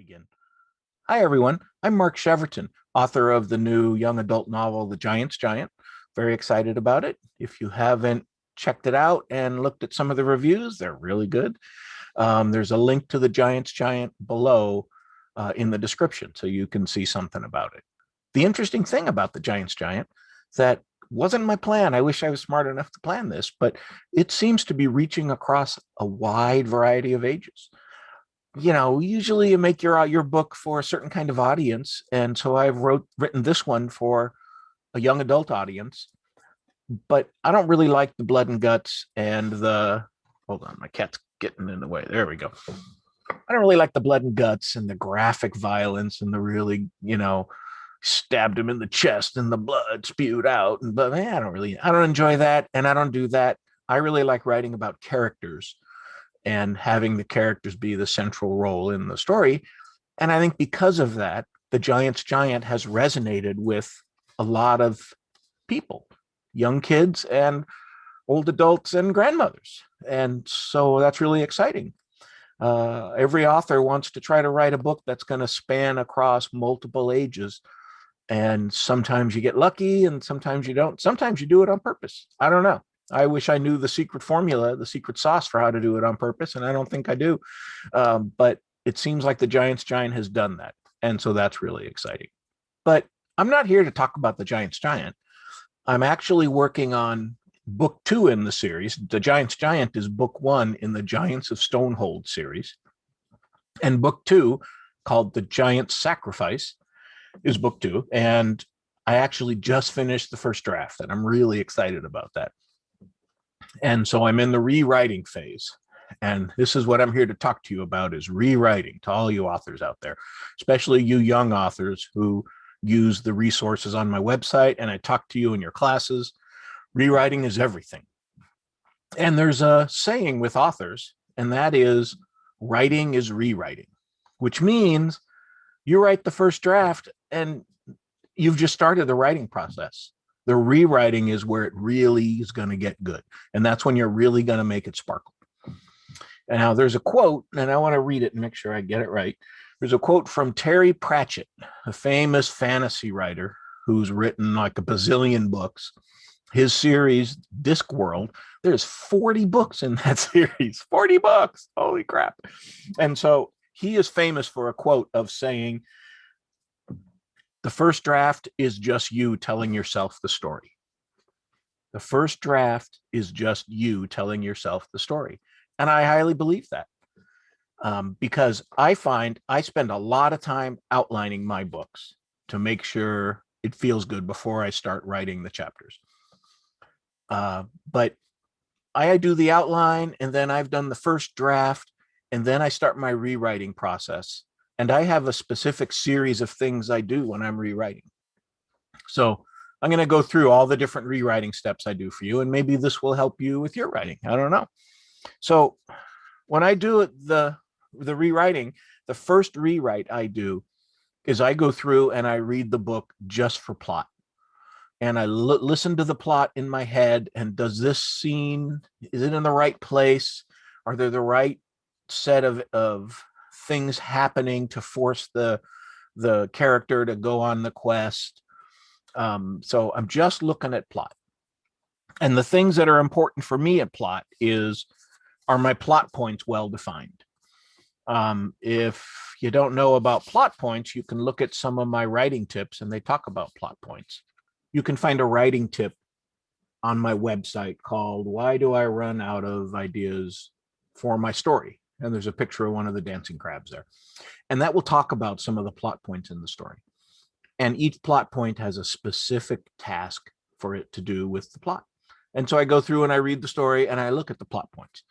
begin. Hi, everyone. I'm Mark Cheverton, author of the new young adult novel, The Giant's Giant. Very excited about it. If you haven't checked it out and looked at some of the reviews, they're really good. There's a link to The Giant's Giant below in the description, so you can see something about it. The interesting thing about The Giant's Giant that wasn't my plan. I wish I was smart enough to plan this, but it seems to be reaching across a wide variety of ages. Usually you make your book for a certain kind of audience, and so I've written this one for a young adult audience. But I don't really like the blood and guts and the hold on, my cat's getting in the way. There we go. I don't really like the blood and guts and the graphic violence and the really, stabbed him in the chest and the blood spewed out. But I don't enjoy that, and I don't do that. I really like writing about characters and having the characters be the central role in the story. And I think because of that, The Giant's Giant has resonated with a lot of people, young kids and old adults and grandmothers. And so that's really exciting. Every author wants to try to write a book that's going to span across multiple ages. And sometimes you get lucky and sometimes you don't. Sometimes you do it on purpose. I don't know. I wish I knew the secret formula, the secret sauce for how to do it on purpose, and I don't think I do. But it seems like The Giant's Giant has done that, and so that's really exciting. But I'm not here to talk about The Giant's Giant. I'm actually working on book 2 in the series. The Giant's Giant is book 1 in the Giants of Stonehold series, and book 2, called The Giant's Sacrifice, is book 2, and I actually just finished the first draft, and I'm really excited about that. And so I'm in the rewriting phase. And this is what I'm here to talk to you about, is rewriting, to all you authors out there, especially you young authors who use the resources on my website, and I talk to you in your classes. Rewriting is everything. And there's a saying with authors, and that is writing is rewriting, which means you write the first draft and you've just started the writing process. The rewriting is where it really is going to get good. And that's when you're really going to make it sparkle. And now there's a quote, and I want to read it and make sure I get it right. There's a quote from Terry Pratchett, a famous fantasy writer who's written like a bazillion books. His series, Discworld, there's 40 books in that series. 40 books. Holy crap. And so he is famous for a quote of saying, the first draft is just you telling yourself the story. The first draft is just you telling yourself the story. And I highly believe that because I find I spend a lot of time outlining my books to make sure it feels good before I start writing the chapters. But I do the outline, and then I've done the first draft, and then I start my rewriting process. And I have a specific series of things I do when I'm rewriting. So I'm going to go through all the different rewriting steps I do for you, and maybe this will help you with your writing. I don't know. So when I do the rewriting, the first rewrite I do is I go through and I read the book just for plot. And I listen to the plot in my head. And does this scene, is it in the right place? Are there the right set of things happening to force the character to go on the quest? So I'm just looking at plot. And the things that are important for me at plot are my plot points well defined? If you don't know about plot points, you can look at some of my writing tips, and they talk about plot points. You can find a writing tip on my website called Why Do I Run Out of Ideas for My Story? And there's a picture of one of the dancing crabs there. And that will talk about some of the plot points in the story. And each plot point has a specific task for it to do with the plot. And so I go through and I read the story and I look at the plot points.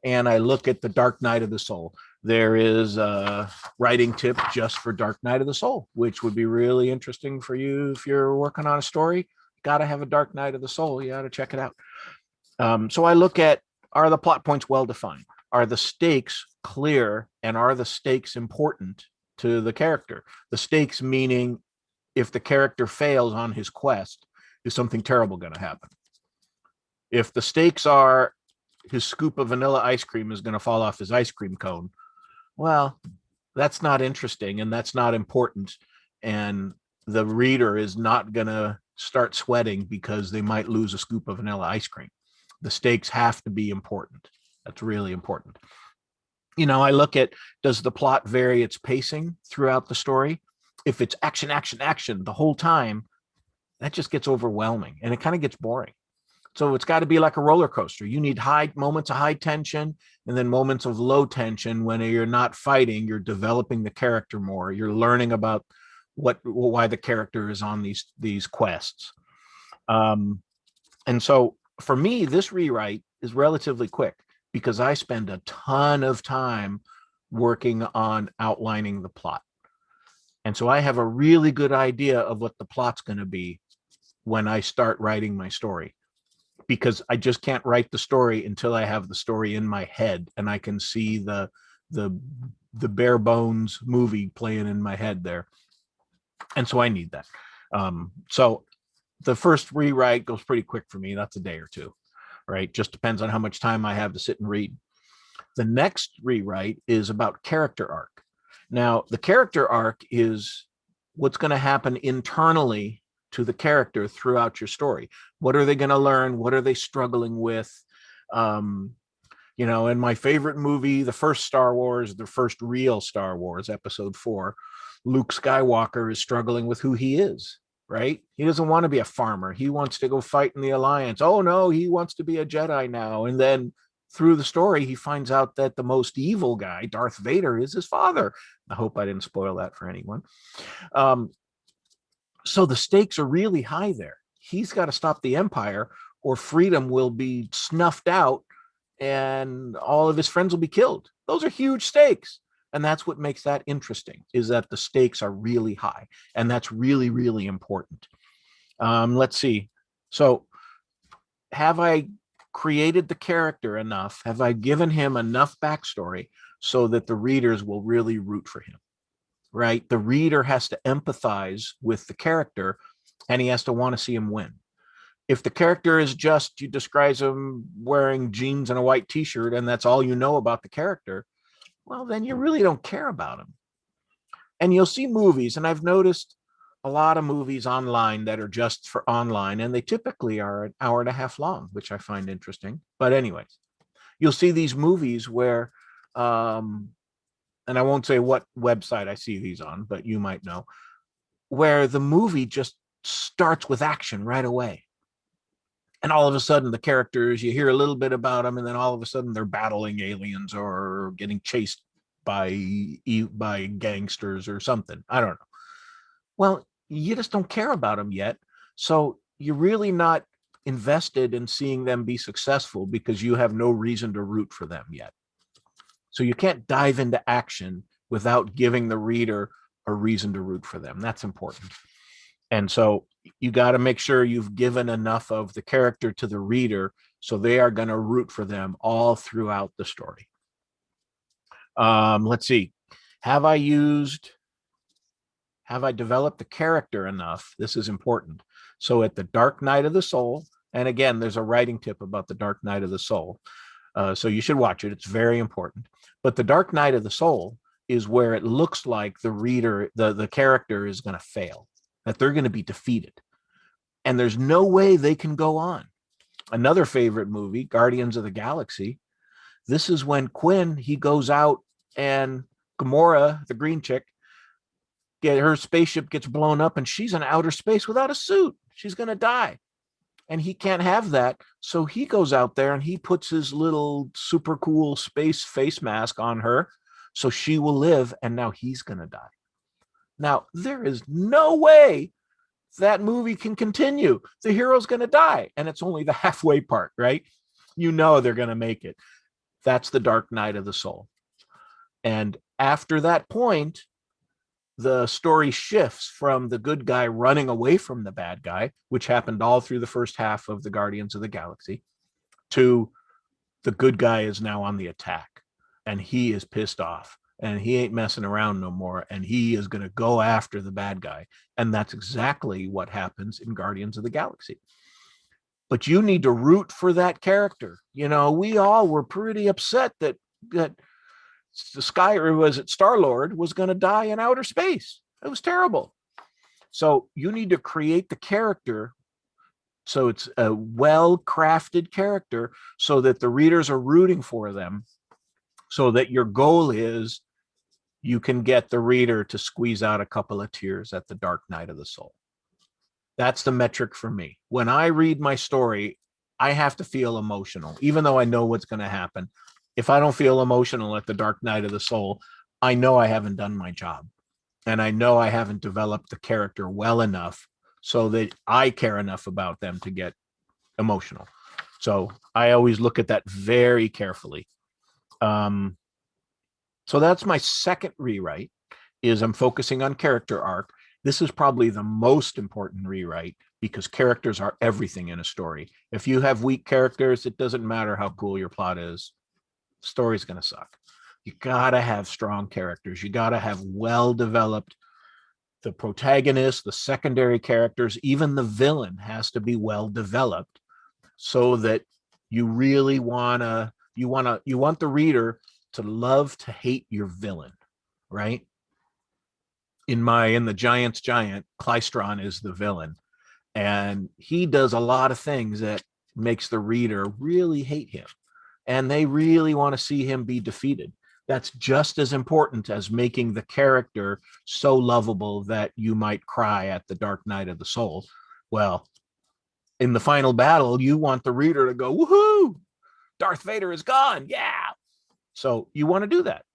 And I look at the Dark Night of the Soul. There is a writing tip just for Dark Night of the Soul, which would be really interesting for you if you're working on a story. You got to have a Dark Night of the Soul. You got to check it out. So I look at, are the plot points well defined? Are the stakes clear, and are the stakes important to the character? The stakes meaning if the character fails on his quest, is something terrible going to happen? If the stakes are his scoop of vanilla ice cream is going to fall off his ice cream cone, well, that's not interesting and that's not important. And the reader is not going to start sweating because they might lose a scoop of vanilla ice cream. The stakes have to be important. That's really important. I look at, does the plot vary its pacing throughout the story? If it's action, action, action the whole time, that just gets overwhelming and it kind of gets boring. So it's got to be like a roller coaster. You need high moments of high tension and then moments of low tension. When you're not fighting, you're developing the character more. You're learning about why the character is on these quests. And so for me, this rewrite is relatively quick because I spend a ton of time working on outlining the plot. And so I have a really good idea of what the plot's going to be when I start writing my story, because I just can't write the story until I have the story in my head and I can see the bare bones movie playing in my head there. And so I need that. So the first rewrite goes pretty quick for me. That's a day or two, right? Just depends on how much time I have to sit and read. The next rewrite is about character arc. Now, the character arc is what's going to happen internally to the character throughout your story. What are they going to learn? What are they struggling with? In my favorite movie, the first Star Wars, the first real Star Wars, episode 4, Luke Skywalker is struggling with who he is, right? He doesn't want to be a farmer. He wants to go fight in the Alliance. Oh no, he wants to be a Jedi now. And then through the story, he finds out that the most evil guy, Darth Vader, is his father. I hope I didn't spoil that for anyone. So the stakes are really high there. He's got to stop the Empire or freedom will be snuffed out and all of his friends will be killed. Those are huge stakes. And that's what makes that interesting, is that the stakes are really high. And that's really, really important. Let's see. So have I created the character enough? Have I given him enough backstory so that the readers will really root for him? Right? The reader has to empathize with the character and he has to want to see him win. If the character is just, you describe him wearing jeans and a white t-shirt and that's all you know about the character, well, then you really don't care about him. And you'll see movies, and I've noticed a lot of movies online that are just for online, and they typically are an hour and a half long, which I find interesting. But anyways, you'll see these movies where, and I won't say what website I see these on, but you might know, where the movie just starts with action right away. And all of a sudden the characters, you hear a little bit about them, and then all of a sudden they're battling aliens or getting chased by gangsters or something. I don't know. Well, you just don't care about them yet. So you're really not invested in seeing them be successful because you have no reason to root for them yet. So you can't dive into action without giving the reader a reason to root for them. That's important. And so you got to make sure you've given enough of the character to the reader so they are going to root for them all throughout the story. Let's see. Have I developed the character enough? This is important. So at the Dark Night of the Soul, and again, there's a writing tip about the Dark Night of the Soul. So you should watch it. It's very important. But the Dark Night of the Soul is where it looks like the reader, the character is going to fail, that they're going to be defeated. And there's no way they can go on. Another favorite movie, Guardians of the Galaxy. This is when Quinn, he goes out and Gamora, the green chick, her spaceship gets blown up and she's in outer space without a suit. She's going to die. And he can't have that. So he goes out there and he puts his little super cool space face mask on her so she will live. And now he's going to die. Now, there is no way that movie can continue. The hero's going to die. And it's only the halfway part, right? You know they're going to make it. That's the Dark Night of the Soul. And after that point, the story shifts from the good guy running away from the bad guy, which happened all through the first half of the Guardians of the Galaxy, to the good guy is now on the attack and he is pissed off and he ain't messing around no more. And he is going to go after the bad guy. And that's exactly what happens in Guardians of the Galaxy. But you need to root for that character. We all were pretty upset that Star-Lord was going to die in outer space. It was terrible. So you need to create the character so it's a well-crafted character so that the readers are rooting for them, so that your goal is you can get the reader to squeeze out a couple of tears at the dark night of the soul. That's the metric for me. When I read my story, I have to feel emotional, even though I know what's going to happen. If I don't feel emotional at the dark night of the soul, I know I haven't done my job. And I know I haven't developed the character well enough so that I care enough about them to get emotional. So I always look at that very carefully. So that's my second rewrite, is I'm focusing on character arc. This is probably the most important rewrite because characters are everything in a story. If you have weak characters, it doesn't matter how cool your plot is. The story's going to suck. You got to have strong characters. You got to have well-developed, the protagonist, the secondary characters, even the villain has to be well-developed so that you really want the reader to love to hate your villain, right? In the Giant's Giant, Clystron is the villain, and he does a lot of things that makes the reader really hate him, and they really want to see him be defeated. That's just as important as making the character so lovable that you might cry at the dark night of the soul. Well, in the final battle, you want the reader to go, woohoo, Darth Vader is gone. Yeah. So you want to do that.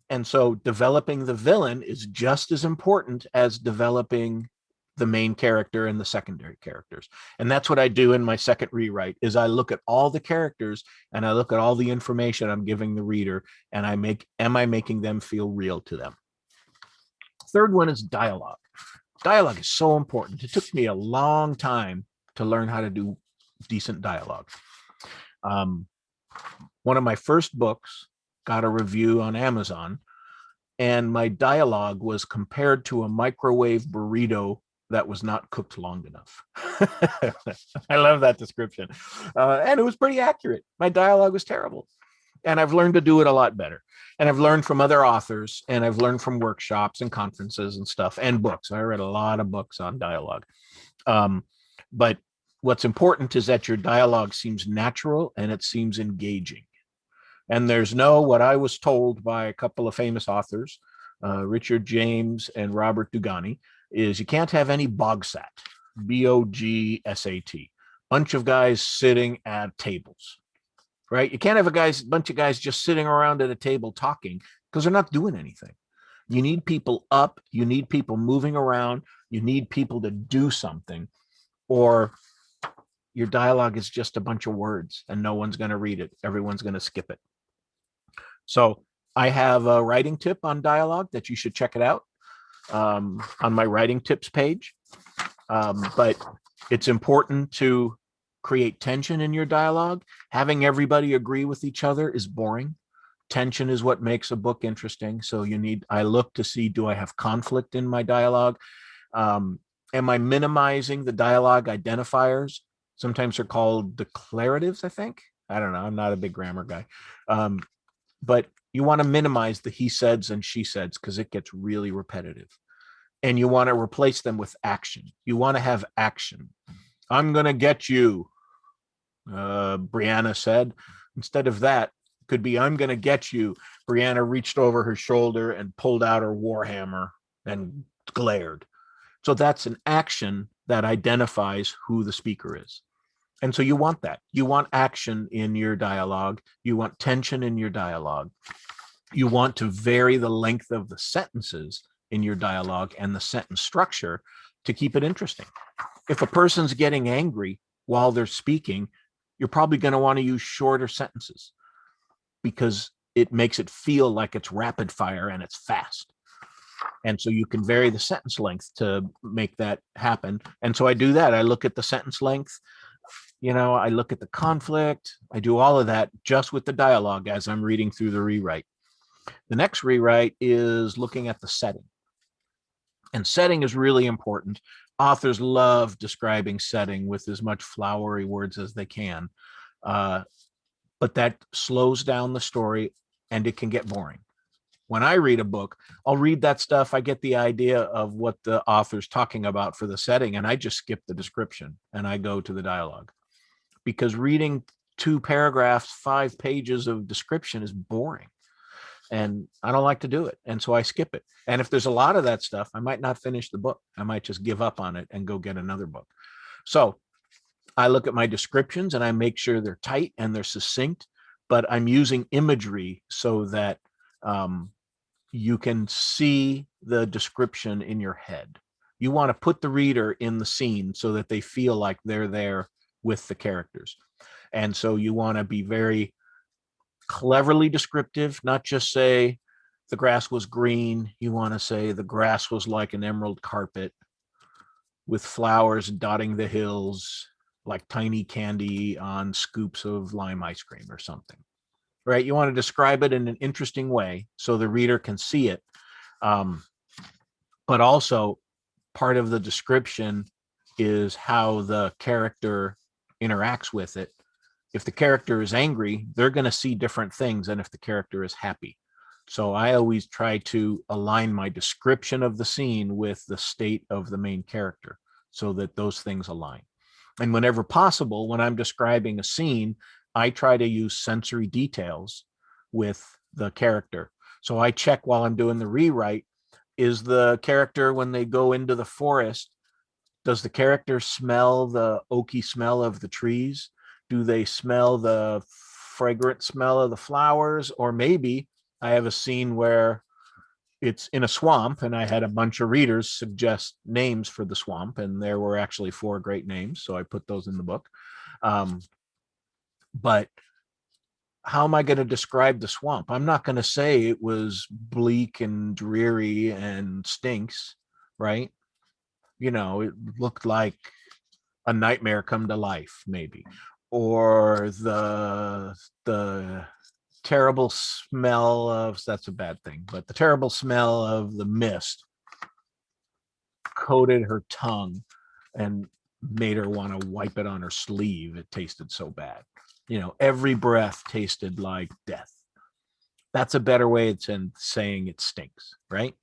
And so developing the villain is just as important as developing the main character and the secondary characters. And that's what I do in my second rewrite is I look at all the characters and I look at all the information I'm giving the reader and am I making them feel real to them? Third one is dialogue. Dialogue is so important. It took me a long time to learn how to do decent dialogue. One of my first books got a review on Amazon, and my dialogue was compared to a microwave burrito that was not cooked long enough. I love that description. And it was pretty accurate. My dialogue was terrible. And I've learned to do it a lot better. And I've learned from other authors, and I've learned from workshops and conferences and stuff and books. I read a lot of books on dialogue. But what's important is that your dialogue seems natural and it seems engaging. And there's what I was told by a couple of famous authors, Richard James and Robert Dugani, is you can't have any bogsat, B-O-G-S-A-T, bunch of guys sitting at tables, right? You can't have a bunch of guys just sitting around at a table talking because they're not doing anything. You need people up, you need people moving around, you need people to do something, or your dialogue is just a bunch of words and no one's going to read it. Everyone's going to skip it. So I have a writing tip on dialogue that you should check it out on my writing tips page. But it's important to create tension in your dialogue. Having everybody agree with each other is boring. Tension is what makes a book interesting. So I look to see, do I have conflict in my dialogue? Am I minimizing the dialogue identifiers? Sometimes they're called declaratives, I think. I don't know. I'm not a big grammar guy. But you want to minimize the he says and she says because it gets really repetitive. And you want to replace them with action. You want to have action. I'm going to get you, Brianna said. Instead of that, could be I'm going to get you. Brianna reached over her shoulder and pulled out her warhammer and glared. So that's an action that identifies who the speaker is. And so you want that. You want action in your dialogue. You want tension in your dialogue. You want to vary the length of the sentences in your dialogue and the sentence structure to keep it interesting. If a person's getting angry while they're speaking, you're probably going to want to use shorter sentences because it makes it feel like it's rapid fire and it's fast. And so you can vary the sentence length to make that happen. And so I do that. I look at the sentence length. I look at the conflict. I do all of that just with the dialogue as I'm reading through the rewrite. The next rewrite is looking at the setting. And setting is really important. Authors love describing setting with as much flowery words as they can. But that slows down the story and it can get boring. when I read a book, I'll read that stuff. I get the idea of what the author's talking about for the setting, and I just skip the description and I go to the dialogue, because reading 2 paragraphs, 5 pages of description is boring. And I don't like to do it. And so I skip it. And if there's a lot of that stuff, I might not finish the book. I might just give up on it and go get another book. So I look at my descriptions and I make sure they're tight and they're succinct, but I'm using imagery so that you can see the description in your head. You want to put the reader in the scene so that they feel like they're there with the characters. And so you want to be very cleverly descriptive, not just say the grass was green. You want to say the grass was like an emerald carpet with flowers dotting the hills like tiny candy on scoops of lime ice cream or something. Right? You want to describe it in an interesting way so the reader can see it. But also part of the description is how the character interacts with it. If the character is angry, they're going to see different things than if the character is happy. So I always try to align my description of the scene with the state of the main character so that those things align. And whenever possible, when I'm describing a scene, I try to use sensory details with the character. So I check while I'm doing the rewrite, is the character, when they go into the forest, does the character smell the oaky smell of the trees? Do they smell the fragrant smell of the flowers? Or maybe I have a scene where it's in a swamp and I had a bunch of readers suggest names for the swamp, and there were actually 4 great names. So I put those in the book. But how am I going to describe the swamp? I'm not going to say it was bleak and dreary and stinks, right? You know, it looked like a nightmare come to life, maybe. Or the terrible smell of, that's a bad thing, but the terrible smell of the mist coated her tongue and made her want to wipe it on her sleeve. It tasted so bad. You know, every breath tasted like death. That's a better way than saying it stinks, right?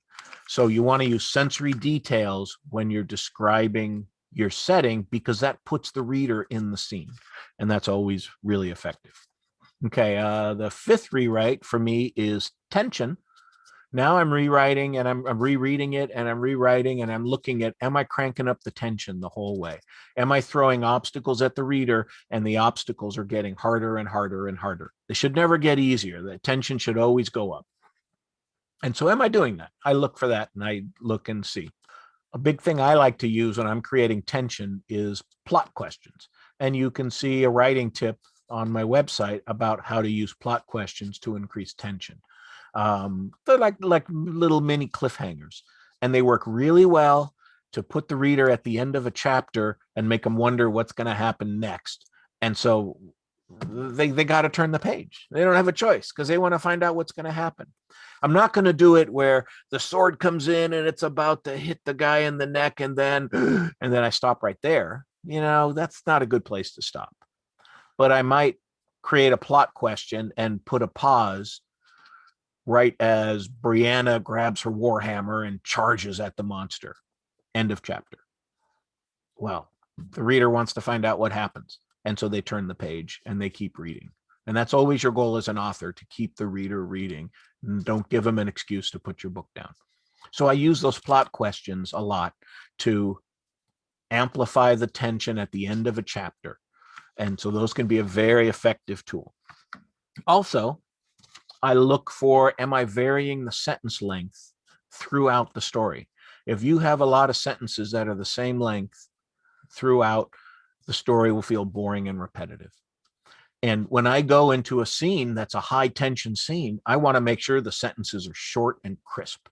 So you want to use sensory details when you're describing your setting, because that puts the reader in the scene. And that's always really effective. Okay, the 5th rewrite for me is tension. Now I'm rewriting and I'm rereading it and I'm rewriting and I'm looking at, am I cranking up the tension the whole way? Am I throwing obstacles at the reader and the obstacles are getting harder and harder and harder? They should never get easier. The tension should always go up. And so am I doing that? I look for that and I look and see. A big thing I like to use when I'm creating tension is plot questions. And you can see a writing tip on my website about how to use plot questions to increase tension. They're like little mini cliffhangers, and they work really well to put the reader at the end of a chapter and make them wonder what's going to happen next. And so they got to turn the page. They don't have a choice because they want to find out what's going to happen. I'm not going to do it where the sword comes in and it's about to hit the guy in the neck and then I stop right there. You know, that's not a good place to stop. But I might create a plot question and put a pause right as Brianna grabs her warhammer and charges at the monster. End of chapter. Well, the reader wants to find out what happens. And so they turn the page and they keep reading. And that's always your goal as an author, to keep the reader reading. And don't give them an excuse to put your book down. So I use those plot questions a lot to amplify the tension at the end of a chapter. And so those can be a very effective tool. Also, I look for, am I varying the sentence length throughout the story? If you have a lot of sentences that are the same length throughout, the story will feel boring and repetitive. And when I go into a scene that's a high tension scene, I want to make sure the sentences are short and crisp.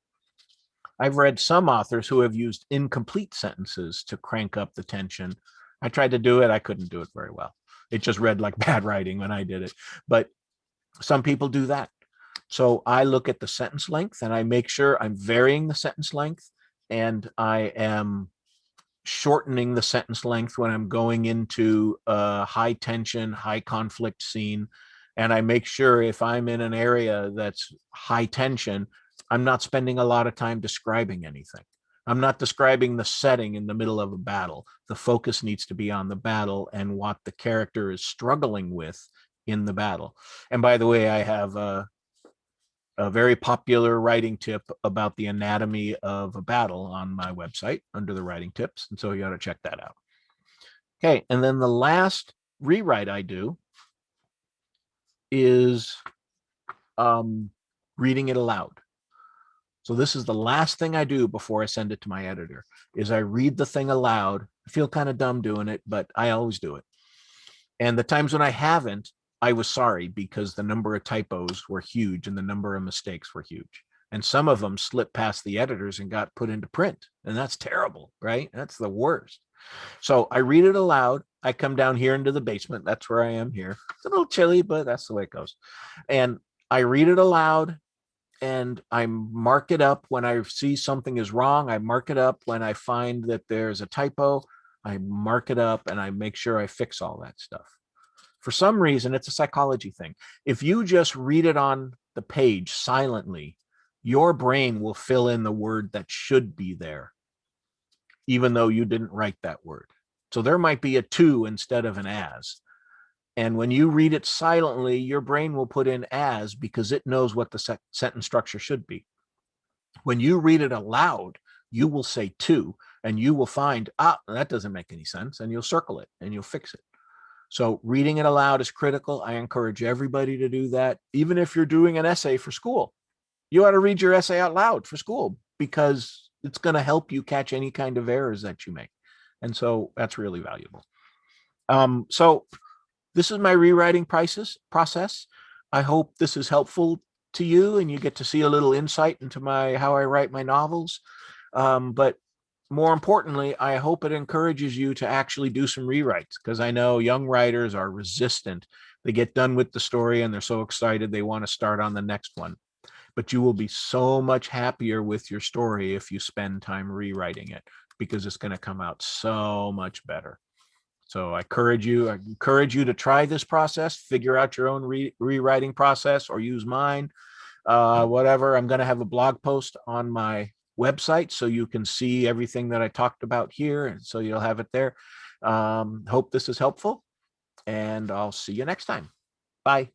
I've read some authors who have used incomplete sentences to crank up the tension. I tried to do it. I couldn't do it very well. It just read like bad writing when I did it. But some people do that. So I look at the sentence length and I make sure I'm varying the sentence length, and I am shortening the sentence length when I'm going into a high tension, high conflict scene. And I make sure if I'm in an area that's high tension, I'm not spending a lot of time describing anything. I'm not describing the setting in the middle of a battle. The focus needs to be on the battle and what the character is struggling with in the battle. And by the way, I have a very popular writing tip about the anatomy of a battle on my website under the writing tips. And so you got to check that out. Okay. And then the last rewrite I do is reading it aloud. So this is the last thing I do before I send it to my editor is I read the thing aloud. I feel kind of dumb doing it, but I always do it. And the times when I haven't, I was sorry because the number of typos were huge and the number of mistakes were huge. And some of them slipped past the editors and got put into print. And that's terrible, right? That's the worst. So I read it aloud. I come down here into the basement. That's where I am here. It's a little chilly, but that's the way it goes. And I read it aloud and I mark it up when I see something is wrong. I mark it up when I find that there's a typo. I mark it up and I make sure I fix all that stuff. For some reason, it's a psychology thing. If you just read it on the page silently, your brain will fill in the word that should be there, even though you didn't write that word. So there might be a to instead of an as. And when you read it silently, your brain will put in as because it knows what the sentence structure should be. When you read it aloud, you will say to, and you will find, that doesn't make any sense. And you'll circle it and you'll fix it. So reading it aloud is critical. I encourage everybody to do that. Even if you're doing an essay for school, you ought to read your essay out loud for school because it's going to help you catch any kind of errors that you make. And so that's really valuable. So this is my rewriting process. I hope this is helpful to you and you get to see a little insight into how I write my novels. But more importantly, I hope it encourages you to actually do some rewrites because I know young writers are resistant. They get done with the story and they're so excited they want to start on the next one. But you will be so much happier with your story if you spend time rewriting it because it's going to come out so much better. So I encourage you to try this process, figure out your own rewriting process or use mine, whatever. I'm going to have a blog post on my website so you can see everything that I talked about here. And so you'll have it there. Hope this is helpful and I'll see you next time. Bye.